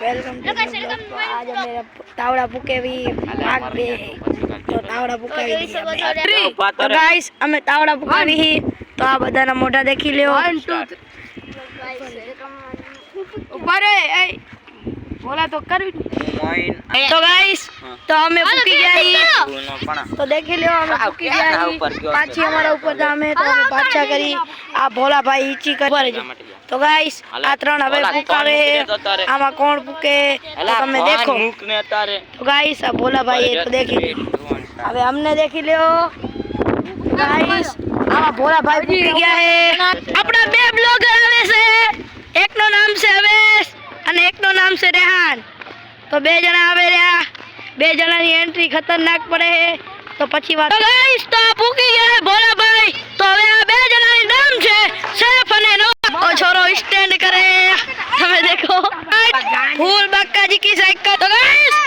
welcome to तो आज मेरा तावड़ा पुके भी भाग बे तो तावड़ा पुकावी दी तो गाइस અમે તાવડા પુકાવી તો આ બધાના મોઢા દેખી લ્યો 1 2 ઉપર એ બોલા તો કરવી તો ગાइस तो हमें पुकी गया तो देखी लो हमें पुकी गया पाछी हमारा ऊपर जामे तो हमें पाछा करी आ भोला भाई ईची कर तो गाइस आ त्रण हवे पुकावे आमा कोण पुके तो તમે देखो तो गाइस आ भोला भाई तो देखी હવે हमने देखी लो गाइस आमा भोला भाई पुकी गया है अपना બે બ્લોગર આવે છે એકનો નામ છે હવેશ અને એકનો નામ છે રેહાન तो બે જણા આવે રહ્યા બે જણાની એન્ટ્રી ખતરનાક પડે તો પછી વાત તો ગાઈસ તો ભૂકી ગયા હે ભોલા ભાઈ તો હવે આ બે જણાની નામ છે સેફ અને નો ઓ છોરો સ્ટેન્ડ કરે તમે દેખો ફૂલ બક્કાજી કી સાઈકલ તો ગાઈસ